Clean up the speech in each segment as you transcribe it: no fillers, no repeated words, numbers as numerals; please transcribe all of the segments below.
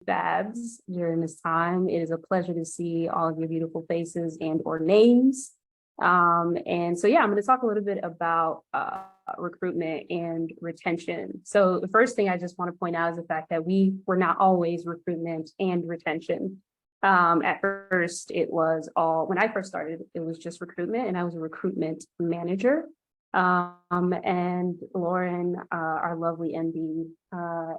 Babs during this time. It is a pleasure to see all of your beautiful faces and or names. And so, yeah, I'm going to talk a little bit about recruitment and retention. So the first thing I just want to point out is the fact that we were not always recruitment and retention. At first, it was all, when I first started, it was just recruitment, and I was a recruitment manager. And Lauren, our lovely MD,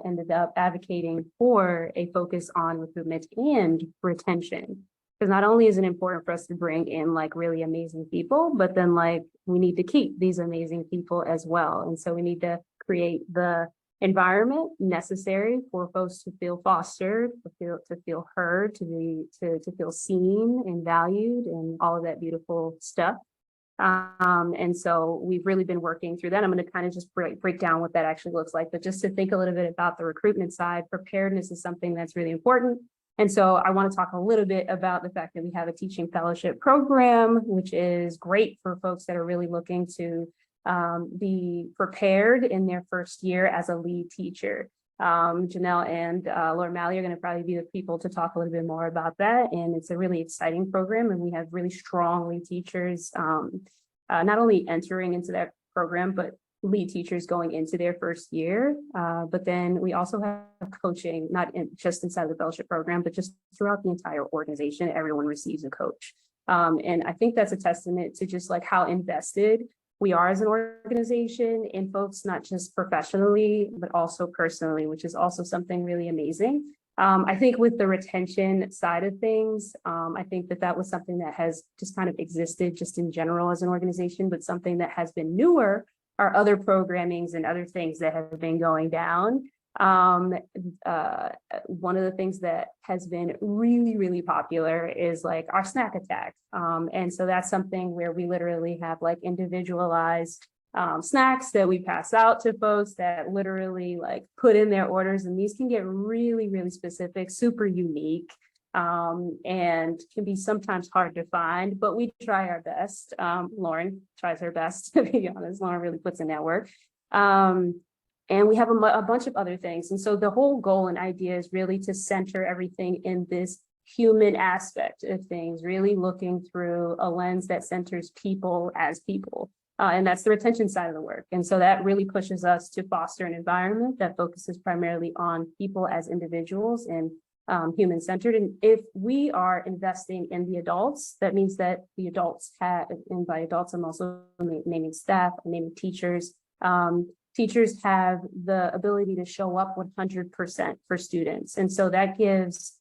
ended up advocating for a focus on recruitment and retention. Because not only is it important for us to bring in like really amazing people, but then like we need to keep these amazing people as well. And so we need to create the environment necessary for folks to feel fostered, to feel heard, to feel seen and valued, and all of that beautiful stuff. And so we've really been working through that. I'm going to kind of just break down what that actually looks like, but just to think a little bit about the recruitment side, preparedness is something that's really important. And so I want to talk a little bit about the fact that we have a teaching fellowship program, which is great for folks that are really looking to be prepared in their first year as a lead teacher. Janelle and Laura Malley are going to probably be the people to talk a little bit more about that. And it's a really exciting program, and we have really strong lead teachers, not only entering into that program, but lead teachers going into their first year. But then we also have coaching, not just inside the fellowship program, but just throughout the entire organization. Everyone receives a coach. And I think that's a testament to just like how invested we are as an organization in folks, not just professionally, but also personally, which is also something really amazing. I think with the retention side of things, I think that was something that has just kind of existed just in general as an organization, but something that has been newer are other programmings and other things that have been going down. One of the things that has been really, really popular is like our snack attack. And so that's something where we literally have like individualized snacks that we pass out to folks that literally like put in their orders. And these can get really, really specific, super unique, and can be sometimes hard to find, but we try our best. Lauren tries her best, to be honest. Lauren really puts in that work. And we have a bunch of other things. And so the whole goal and idea is really to center everything in this human aspect of things, really looking through a lens that centers people as people. And that's the retention side of the work. And so that really pushes us to foster an environment that focuses primarily on people as individuals and human-centered. And if we are investing in the adults, that means that the adults have, and by adults, I'm also naming staff, I'm naming teachers. Teachers have the ability to show up 100% for students. And so that gives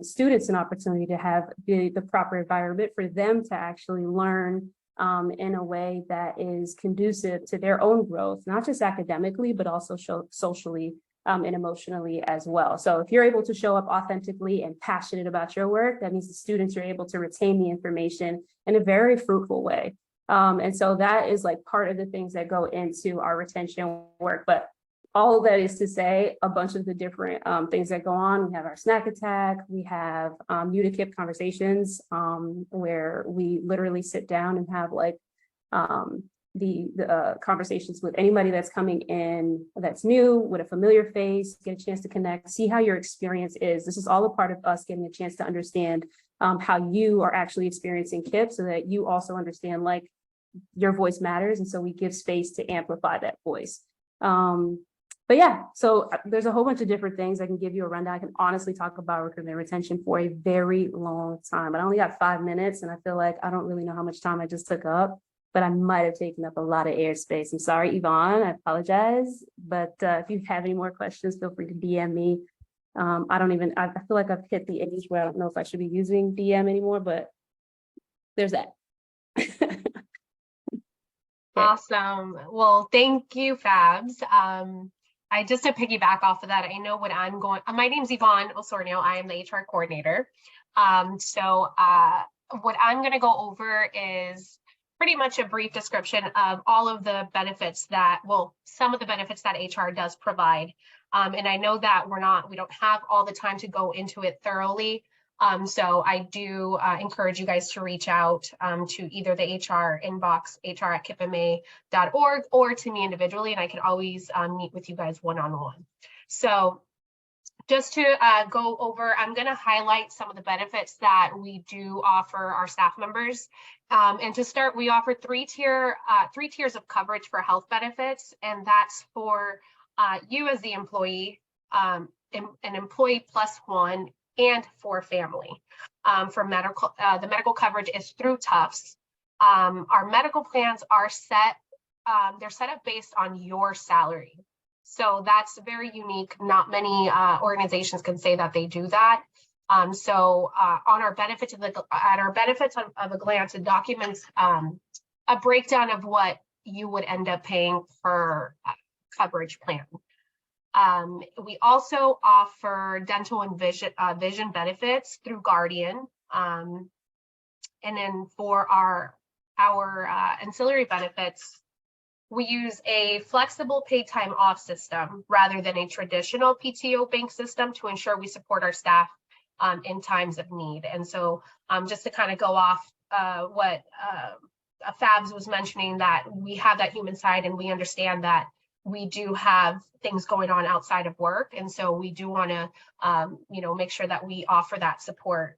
students an opportunity to have the proper environment for them to actually learn in a way that is conducive to their own growth, not just academically, but also socially and emotionally as well. So if you're able to show up authentically and passionate about your work, that means the students are able to retain the information in a very fruitful way. And so that is like part of the things that go into our retention work. But all of that is to say a bunch of the different things that go on. We have our snack attack. We have KIPP conversations where we literally sit down and have like the conversations with anybody that's coming in that's new, with a familiar face, get a chance to connect, see how your experience is. This is all a part of us getting a chance to understand how you are actually experiencing KIPP, so that you also understand like your voice matters. And so we give space to amplify that voice. But yeah, so there's a whole bunch of different things. I can give you a rundown. I can honestly talk about recruitment and retention for a very long time. I only got 5 minutes, and I feel like I don't really know how much time I just took up, but I might have taken up a lot of airspace. I'm sorry, Yvonne, I apologize. But if you have any more questions, feel free to DM me. I feel like I've hit the age where I don't know if I should be using DM anymore, but there's that. Awesome. Well, thank you, Fabs. I just to piggyback off of that, I know what I'm going. My name's Yvonne Osornio. I am the HR coordinator. So what I'm going to go over is pretty much a brief description of all of the benefits that, well, some of the benefits that HR does provide. And I know that we don't have all the time to go into it thoroughly. So I do encourage you guys to reach out to either the HR inbox, hr@kippma.org, or to me individually, and I can always meet with you guys one-on-one. So just to go over, I'm going to highlight some of the benefits that we do offer our staff members. And to start, we offer three tiers of coverage for health benefits, and that's for you as the employee, an employee plus one, and for family. For medical, the medical coverage is through Tufts. Our medical plans are set, they're set up based on your salary. So that's very unique. Not many organizations can say that they do that. On our benefits of a glance, it documents a breakdown of what you would end up paying per coverage plan. We also offer dental and vision benefits through Guardian. And then for our ancillary benefits, we use a flexible paid time off system rather than a traditional PTO bank system to ensure we support our staff in times of need. And so just to kind of go off what Fabs was mentioning, that we have that human side and we understand that we do have things going on outside of work. And so we do want to, make sure that we offer that support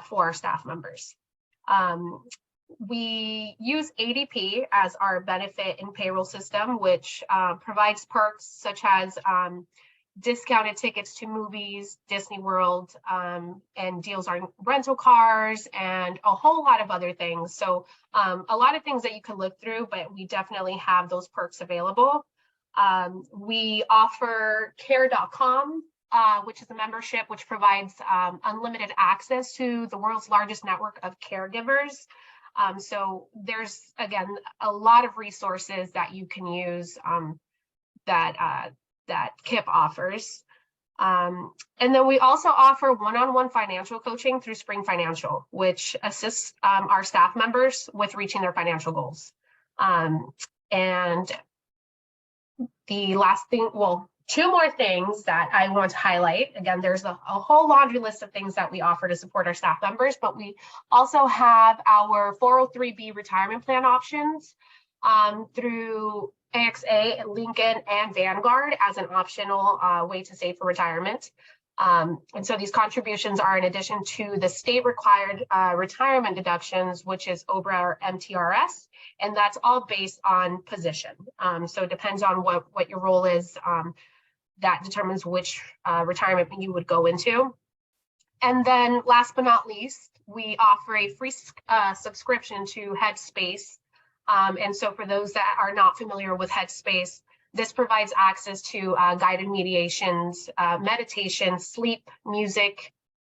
for our staff members. We use ADP as our benefit and payroll system, which provides perks such as discounted tickets to movies, Disney World, and deals on rental cars, and a whole lot of other things. So a lot of things that you can look through, but we definitely have those perks available. We offer care.com, which is a membership which provides unlimited access to the world's largest network of caregivers. So there's, again, a lot of resources that you can use that KIPP offers. And then we also offer one-on-one financial coaching through Spring Financial, which assists our staff members with reaching their financial goals. And the last thing, well, two more things that I want to highlight. Again, there's a whole laundry list of things that we offer to support our staff members, but we also have our 403B retirement plan options through AXA, Lincoln, and Vanguard as an optional way to save for retirement. And so these contributions are in addition to the state required retirement deductions, which is over our MTRS, and that's all based on position. So it depends on what your role is. That determines which retirement you would go into. And then last but not least, we offer a free subscription to Headspace. And so for those that are not familiar with Headspace, this provides access to guided mediations, meditation, sleep, music,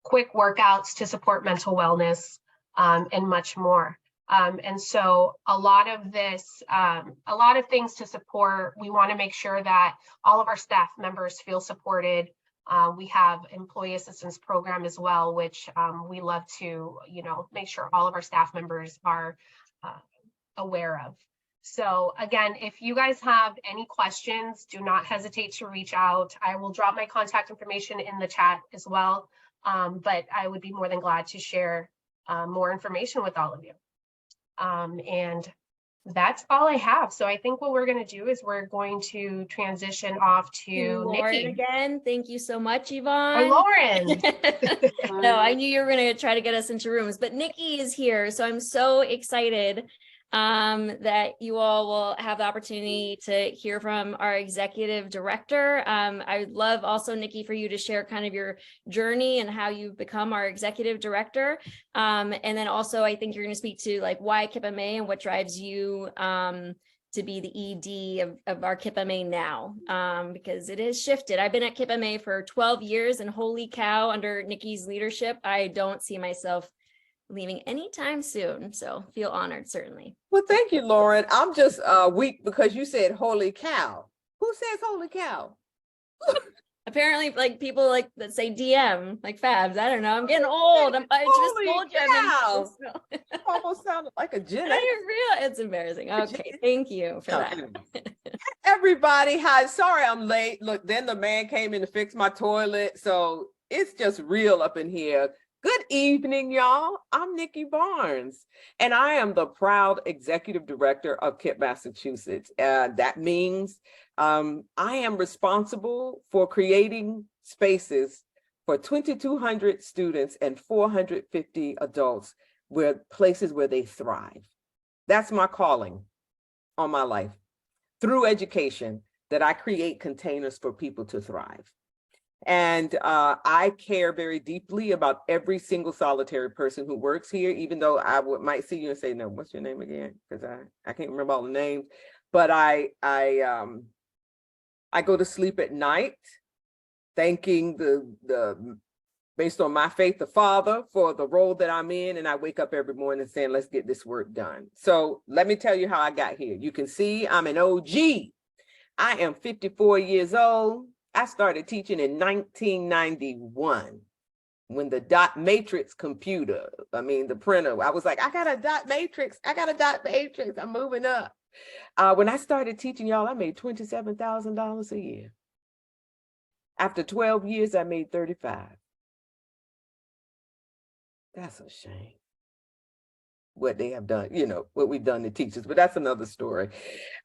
quick workouts to support mental wellness, and much more. And so a lot of this, a lot of things to support. We want to make sure that all of our staff members feel supported. We have employee assistance program as well, which we love to, make sure all of our staff members are aware of. So again, if you guys have any questions, do not hesitate to reach out. I will drop my contact information in the chat as well. But I would be more than glad to share more information with all of you. And that's all I have. So I think what we're going to do is we're going to transition off to Lauren Nikki. Again. Thank you so much, Yvonne. Or Lauren. No, I knew you were going to try to get us into rooms, but Nikki is here. So I'm so excited that you all will have the opportunity to hear from our executive director. I would love also, Nikki, for you to share kind of your journey and how you've become our executive director. And then also, I think you're going to speak to like why KIPP-MA and what drives you to be the ED of our KIPP-MA now, because it has shifted. I've been at KIPP-MA for 12 years, and holy cow, under Nikki's leadership, I don't see myself leaving anytime soon. So feel honored, certainly. Well, thank you, Lauren. I'm just weak because you said holy cow. Who says holy cow? Apparently, like people like that say DM, like Fabs. I don't know. I'm getting old. I just told you. You almost sounded like a Gen I X. didn't realize. It's embarrassing. Okay, thank you for that. Everybody, hi. Sorry I'm late. Look, then the man came in to fix my toilet. So it's just real up in here. Good evening, y'all. I'm Nikki Barnes, and I am the proud executive director of KIPP Massachusetts. That means I am responsible for creating spaces for 2,200 students and 450 adults, where places where they thrive. That's my calling on my life. Through education, that I create containers for people to thrive. And I care very deeply about every single solitary person who works here, even though I might see you and say, no, what's your name again? Because I can't remember all the names. But I go to sleep at night thanking the based on my faith, the Father, for the role that I'm in. And I wake up every morning saying, let's get this work done. So let me tell you how I got here. You can see I'm an OG. I am 54 years old. I started teaching in 1991 when the dot matrix computer, the printer, I was like, I got a dot matrix. I'm moving up. When I started teaching, y'all, I made $27,000 a year. After 12 years, I made 35. That's a shame. What they have done, what we've done to teachers, but that's another story.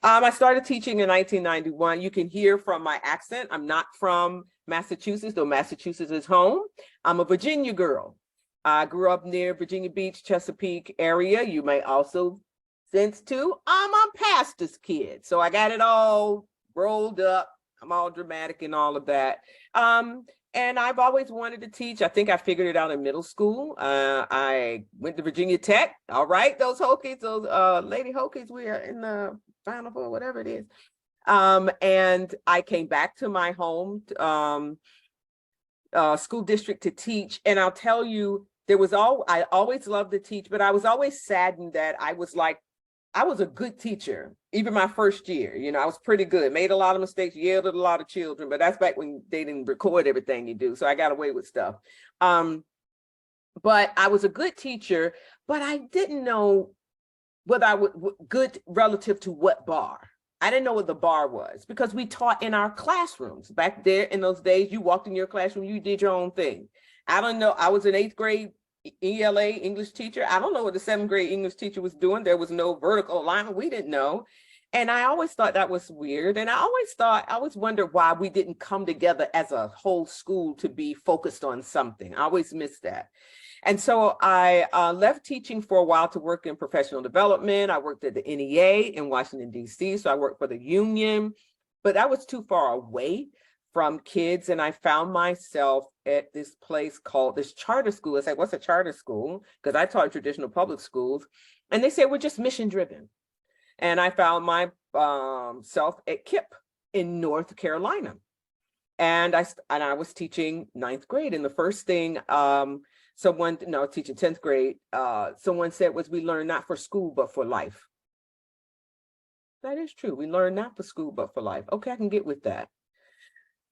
I started teaching in 1991. You can hear from my accent, I'm not from Massachusetts, though Massachusetts is home. I'm a Virginia girl. I grew up near Virginia Beach, Chesapeake area. You may also sense too, I'm a pastor's kid. So I got it all rolled up. I'm all dramatic and all of that. And I've always wanted to teach. I think I figured it out in middle school. I went to Virginia Tech. All right, those Hokies, those Lady Hokies, we are in the Final Four, whatever it is. And I came back to my home school district to teach. And I'll tell you, I always loved to teach, but I was always saddened that I was a good teacher, even my first year. I was pretty good, made a lot of mistakes, yelled at a lot of children, but that's back when they didn't record everything you do. So I got away with stuff. But I was a good teacher, but I didn't know whether I would good relative to what bar. I didn't know what the bar was because we taught in our classrooms. Back there in those days, you walked in your classroom, you did your own thing. I don't know. I was an 8th grade ELA English teacher. I don't know what the 7th grade English teacher was doing. There was no vertical alignment. We didn't know. And I always thought that was weird. And I always wondered why we didn't come together as a whole school to be focused on something. I always missed that. And so I left teaching for a while to work in professional development. I worked at the NEA in Washington, D.C. So I worked for the union, but that was too far away from kids. And I found myself at this place called this charter school. It's like, what's a charter school? Because I taught traditional public schools. And they said, we're just mission driven. And I found myself at KIPP in North Carolina. And I was teaching 9th grade. And the first thing teaching 10th grade, someone said was, we learn not for school, but for life. That is true. We learn not for school, but for life. Okay, I can get with that.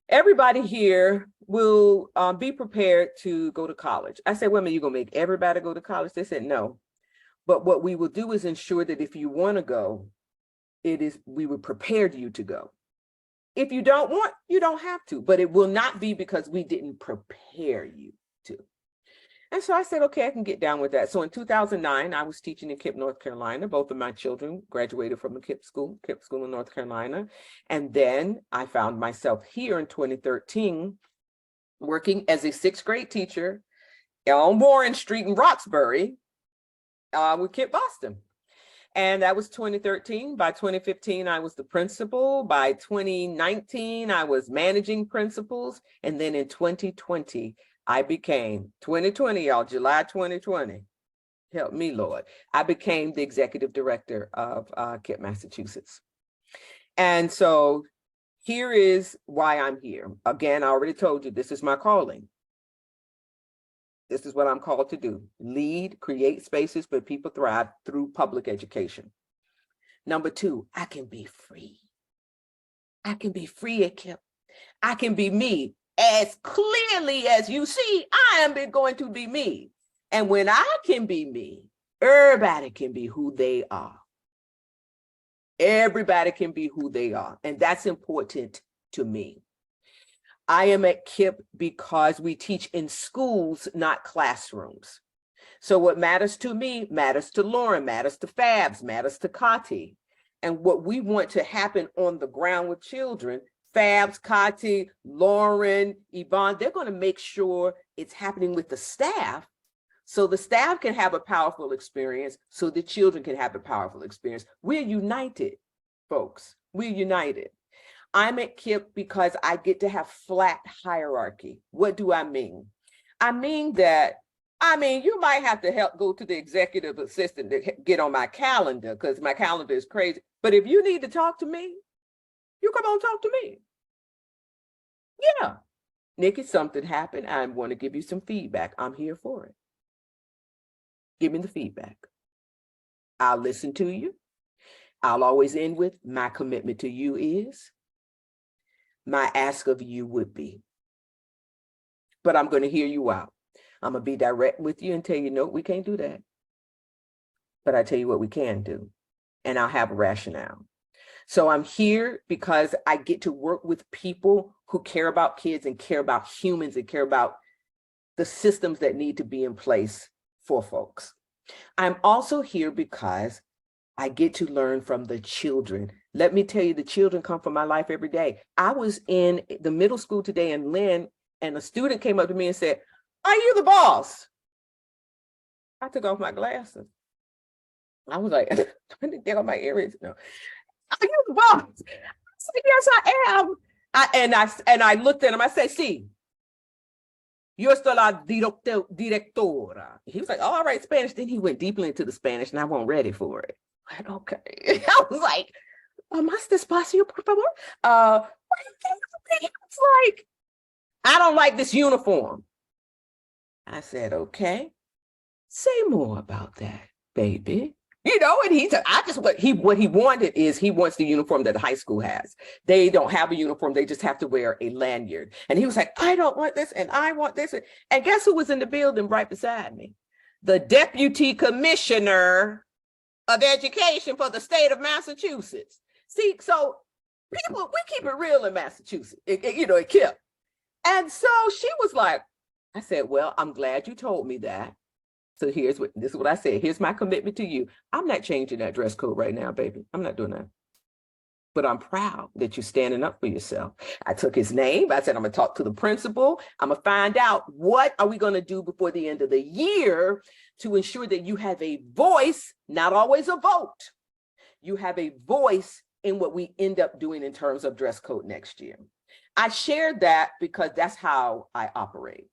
Everybody here will be prepared to go to college. I said, women, you're going to make everybody go to college? They said, no. But what we will do is ensure that if you want to go, we will prepare you to go. If you don't want, you don't have to, but it will not be because we didn't prepare you to. And so I said, okay, I can get down with that. So in 2009, I was teaching in KIPP, North Carolina. Both of my children graduated from the KIPP school in North Carolina. And then I found myself here in 2013, working as a 6th grade teacher on Warren Street in Roxbury with KIPP Boston. And that was 2013. By 2015, I was the principal. By 2019, I was managing principals. And then in 2020, I became, 2020, y'all, July 2020, help me, Lord. I became the executive director of KIPP, Massachusetts. And so here is why I'm here. Again, I already told you, this is my calling. This is what I'm called to do. Lead, create spaces where people thrive through public education. Number 2, I can be free. I can be free at KIPP. I can be me. As clearly as you see, I am going to be me. And when I can be me, everybody can be who they are. Everybody can be who they are. And that's important to me. I am at KIPP because we teach in schools, not classrooms. So what matters to me matters to Lauren, matters to Fabs, matters to Kati. And what we want to happen on the ground with children Fabs, Kati, Lauren, Yvonne, they're going to make sure it's happening with the staff, so the staff can have a powerful experience, so the children can have a powerful experience. We're united, folks. We're united. I'm at KIPP because I get to have flat hierarchy. What do I mean? I mean that, you might have to help go to the executive assistant to get on my calendar, because my calendar is crazy. But if you need to talk to me, you come on, talk to me. Yeah. Nikki, something happened. I want to give you some feedback. I'm here for it. Give me the feedback. I'll listen to you. I'll always end with, my commitment to you is, my ask of you would be. But I'm going to hear you out. I'm going to be direct with you and tell you, no, we can't do that. But I tell you what we can do. And I'll have a rationale. So I'm here because I get to work with people who care about kids and care about humans and care about the systems that need to be in place for folks. I'm also here because I get to learn from the children. Let me tell you, the children come from my life every day. I was in the middle school today in Lynn, and a student came up to me and said, "Are you the boss?" I took off my glasses. I was like, I didn't take off my earrings. No. "Are you the boss?" I said, "Yes, I am." And I looked at him. I said, "See, yo soy la directora." He was like, "Oh, all right, Spanish." Then he went deeply into the Spanish, and I wasn't ready for it. I said, okay. I was like, "Más despacio, por favor." What do you think of it? He was like, "I don't like this uniform." I said, "Okay, say more about that, baby." You know, and what he wanted is, he wants the uniform that the high school has. They don't have a uniform. They just have to wear a lanyard. And he was like, "I don't want this, and I want this." And guess who was in the building right beside me? The Deputy Commissioner of Education for the state of Massachusetts. See, so people, we keep it real in Massachusetts, it KIPP. And so she was like, I said, "Well, I'm glad you told me that. So this is what I said. Here's my commitment to you. I'm not changing that dress code right now, baby. I'm not doing that. But I'm proud that you're standing up for yourself." I took his name. I said, "I'm going to talk to the principal. I'm going to find out what are we going to do before the end of the year to ensure that you have a voice, not always a vote. You have a voice in what we end up doing in terms of dress code next year." I shared that because that's how I operate.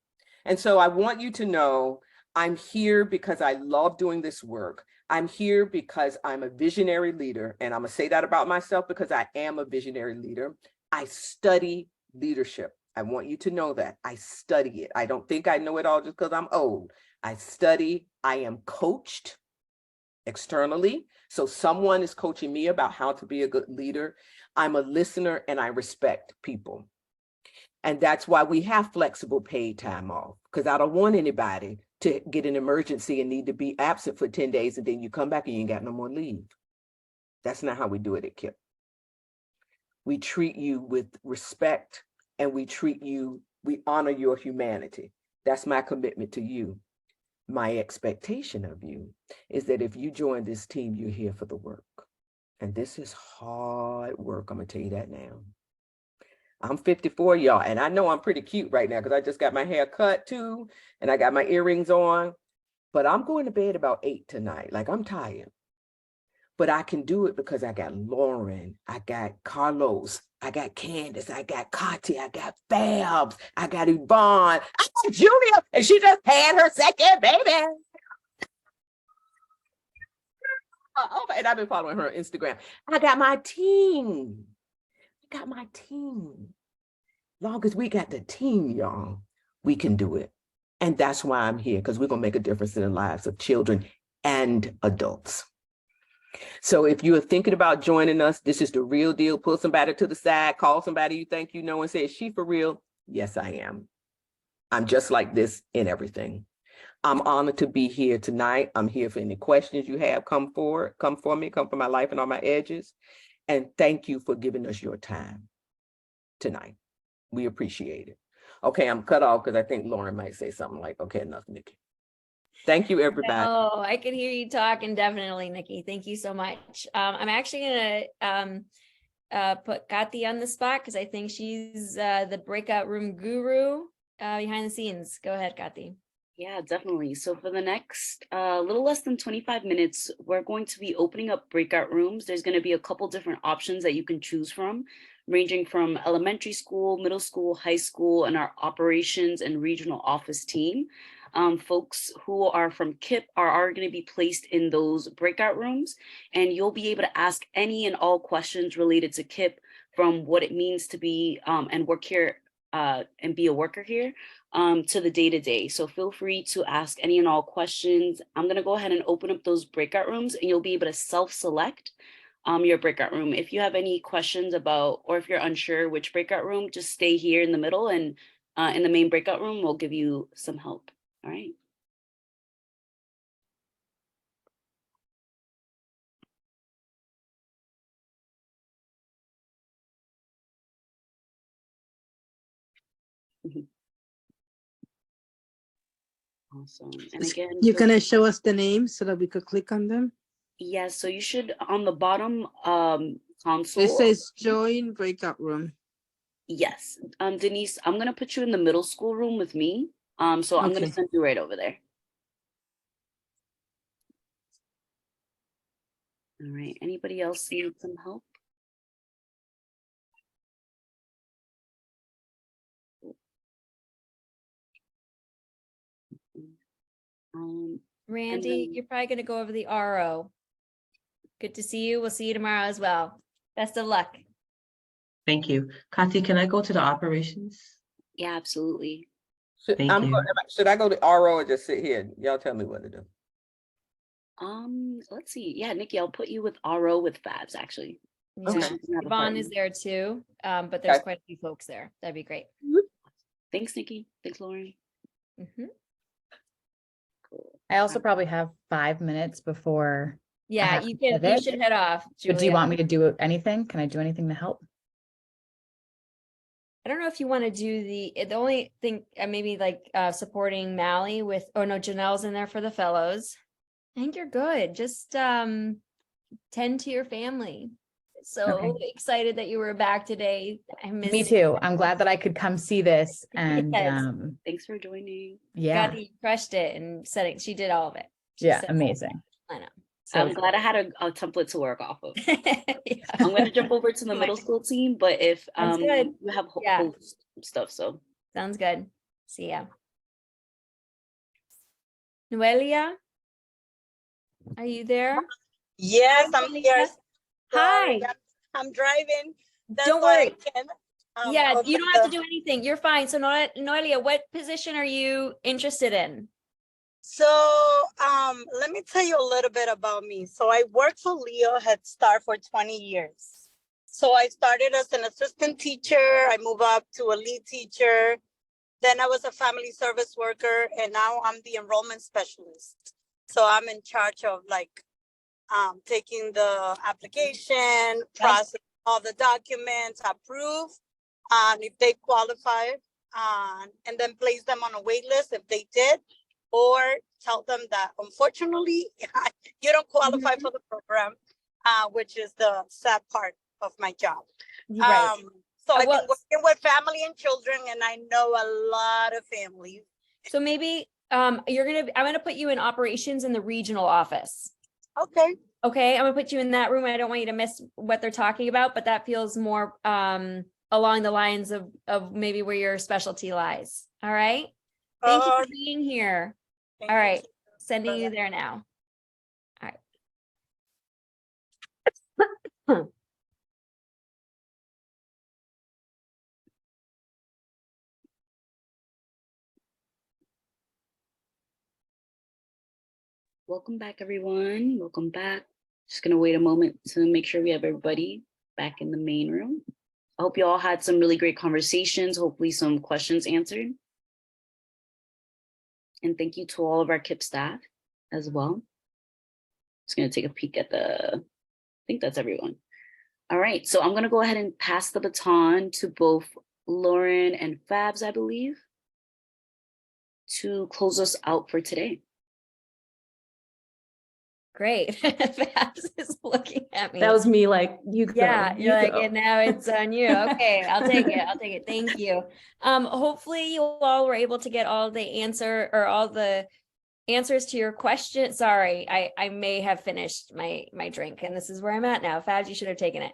And so I want you to know, I'm here because I love doing this work. I'm here because I'm a visionary leader, and I'm gonna say that about myself because I am a visionary leader. I study leadership. I want you to know that. I study it. I don't think I know it all just because I'm old. I study. I am coached externally. So someone is coaching me about how to be a good leader. I'm a listener, and I respect people. And that's why we have flexible paid time off, because I don't want anybody to get an emergency and need to be absent for 10 days, and then you come back and you ain't got no more leave. That's not how we do it at KIPP. We treat you with respect, and we honor your humanity. That's my commitment to you. My expectation of you is that if you join this team, you're here for the work. And this is hard work. I'm gonna tell you that now. I'm 54, y'all, and I know I'm pretty cute right now because I just got my hair cut too, and I got my earrings on, but I'm going to bed about 8 tonight. Like, I'm tired, but I can do it because I got Lauren, I got Carlos, I got Candace, I got Kati, I got Fabs, I got Yvonne, I got Julia, and she just had her second baby. And I've been following her on Instagram. I got my team. Long as we got the team, y'all, we can do it. And that's why I'm here, because we're going to make a difference in the lives of children and adults. So if you are thinking about joining us, this is the real deal. Pull somebody to the side, call somebody you think you know and say, "Is she for real?" Yes, I am. I'm just like this in everything. I'm honored to be here tonight. I'm here for any questions you have. Come forward, come for me, come for my life and all my edges. And thank you for giving us your time tonight. We appreciate it. Okay, I'm cut off because I think Lauren might say something like, "Okay, enough, Nikki." Thank you, everybody. Oh, I could hear you talking, definitely, Nikki. Thank you so much. I'm actually gonna put Kati on the spot because I think she's the breakout room guru behind the scenes. Go ahead, Kati. Yeah, definitely. So for the next little less than 25 minutes, we're going to be opening up breakout rooms. There's going to be a couple different options that you can choose from, ranging from elementary school, middle school, high school, and our operations and regional office team. Folks who are from KIPP are going to be placed in those breakout rooms, and you'll be able to ask any and all questions related to KIPP, from what it means to be and work here and be a worker here, to the day-to-day. So feel free to ask any and all questions. I'm going to go ahead and open up those breakout rooms, and you'll be able to self-select your breakout room. If you have any questions about, or if you're unsure which breakout room, just stay here in the middle, and in the main breakout room, we'll give you some help. All right. Awesome. And again, You're gonna show us the names so that we could click on them? yes, so you should, on the bottom console. It says join breakout room. Yes. Denise, I'm gonna put you in the middle school room with me. So I'm gonna Okay. send you right over there. All right. Anybody else need some help? Randy, then- you're probably going to go over the RO. Good to see you. We'll see you tomorrow as well. Best of luck. Thank you. Kati, can I go to the operations? Yeah, absolutely. Thank you. Should I go to RO or just sit here? Y'all tell me what to do. Let's see. Yeah, Nikki, I'll put you with RO with Fabs, actually. Yeah. Okay. She doesn't have a Yvonne is partner. there too, but there's Okay. quite a few folks there. That'd be great. Thanks, Nikki. Thanks, Lauren. Mhm. Cool. I also probably have 5 minutes before. Yeah, have you to can. You pivot. should head off. But do you Julia. want me to do anything? Can I do anything to help? I don't know if you want to do the only thing, maybe like supporting Mally with. Oh no, Janelle's in there for the fellows. I think you're good. Just tend to your family. So excited that you were back today. I miss Me too. I'm glad that I could come see this and Yes. Thanks for joining. yeah, Kathy crushed it and said it. She did all of it. She yeah, said- amazing. I know. So I'm glad I had a template to work off of. Yeah. I'm gonna jump over to the middle school team, but if That's good. you have Yeah. host stuff, so Sounds good. See ya. Noelia, are you there? Yes, I'm here. Hi. Sorry, I'm driving. That's Don't why I worry. can't, Yeah, you open don't have to the- do anything. You're fine. So Noelia, what position are you interested in? So, let me tell you a little bit about me. So I worked for Leo Head Start for 20 years. So I started as an assistant teacher. I moved up to a lead teacher. Then I was a family service worker, and now I'm the enrollment specialist. So I'm in charge of taking the application, process all the documents, approve, if they qualify, and then place them on a wait list if they did, or tell them that unfortunately you don't qualify for the program, which is the sad part of my job. Right. So I've well- been working with family and children, and I know a lot of families. So maybe I'm gonna put you in operations in the regional office. Okay. Okay, I'm gonna put you in that room. I don't want you to miss what they're talking about, but that feels more along the lines of maybe where your specialty lies. All right. Thank you for being here. Thank All you. right, sending you there now. All right. welcome back, everyone. Welcome back. Just gonna wait a moment to make sure we have everybody back in the main room. I hope you all had some really great conversations, hopefully some questions answered. And thank you to all of our KIPP staff as well. Just gonna take a peek at I think that's everyone. All right, so I'm gonna go ahead and pass the baton to both Lauren and Fabs, I believe, to close us out for today. Great. Fabs is looking at me. That was me like, you go. Yeah, you you're like, go. and now it's on you. Okay, I'll take it. I'll take it. Thank you. Hopefully you all were able to get all the answers to your question. Sorry, I may have finished my drink, and this is where I'm at now. Fabs, you should have taken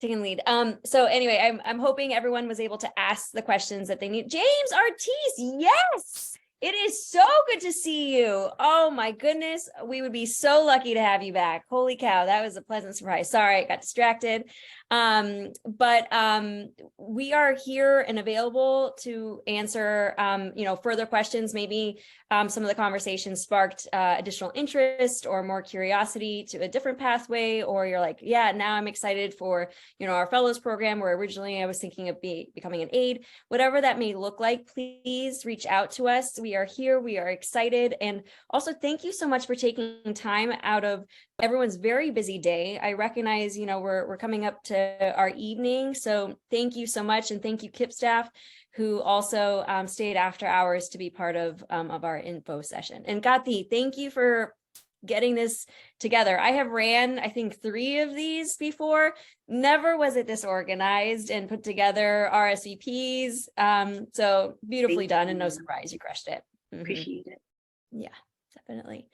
lead. So anyway, I'm hoping everyone was able to ask the questions that they need. James Ortiz, yes. It is so good to see you. Oh my goodness. We would be so lucky to have you back. Holy cow. That was a pleasant surprise. Sorry, I got distracted. But we are here and available to answer, further questions. Maybe some of the conversations sparked additional interest or more curiosity to a different pathway, or you're like, yeah, now I'm excited for, our fellows program, where originally I was thinking of becoming an aide. Whatever that may look like, please reach out to us. We are here. We are excited. And also thank you so much for taking time out of everyone's very busy day. I recognize, we're coming up to our evening. So thank you so much. And thank you, KIPP staff, who also stayed after hours to be part of our info session. And Gati, thank you for getting this together. I have ran, I think, 3 of these before. Never was it this organized and put together RSVPs. So beautifully done, and no surprise, you crushed it. Appreciate it. Yeah, definitely.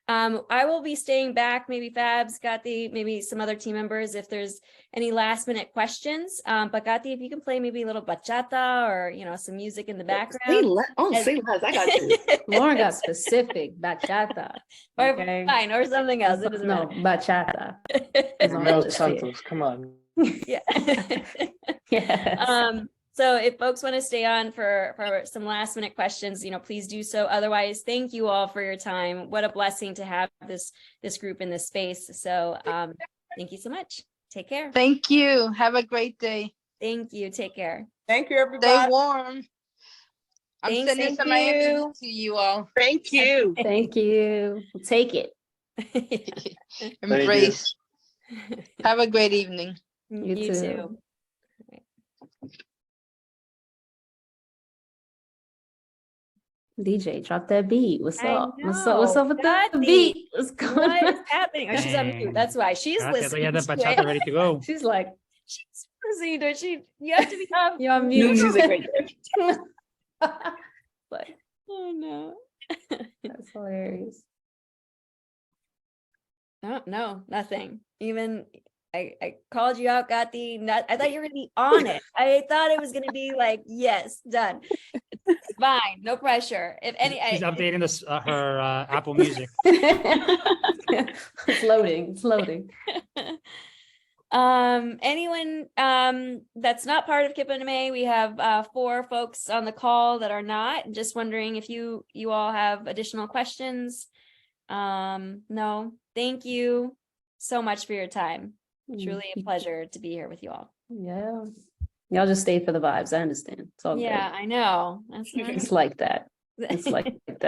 I will be staying back, maybe Fabs, Gati, maybe some other team members, if there's any last minute questions. But Gati, if you can play maybe a little bachata or, some music in the background. Say less. I got you. Lauren got specific, bachata. Or Okay. fine, or something else. It doesn't No, matter. bachata. Mel Santos, come on. Yeah. Yes. So if folks want to stay on for some last minute questions, please do so. Otherwise, thank you all for your time. What a blessing to have this group in this space. So thank you so much. Take care. Thank you. Have a great day. Thank you. Take care. Thank you, everybody. Stay warm. I'm Thanks, sending thank some you. energies to you all. Thank you. Thank you. We'll take it. Embrace. Have a great evening. You You too. too. DJ, drop that beat. What's I up? What's up with the Gati, beat? What's going What is on? happening? Oh, she's on mute. Dang. That's why she's Gati, I thought listening. you had that to bachata it. ready to go. She's like, She's listening to it. You have to be up. you're on New mute. music right there. Like, Oh no. that's hilarious. No, nothing. Even I called you out, Gati. I thought you were gonna be on it. I thought it was gonna be like, yes, done. It's fine, no pressure. If any, She's updating her Apple Music. It's loading. It's loading. Anyone that's not part of KIPP NMA, we have 4 folks on the call that are not. Just wondering if you all have additional questions. No, thank you so much for your time. Truly a pleasure to be here with you all. Yeah. Y'all just stay for the vibes. I understand. It's all Yeah, good. I know. That's It's like that. It's like that.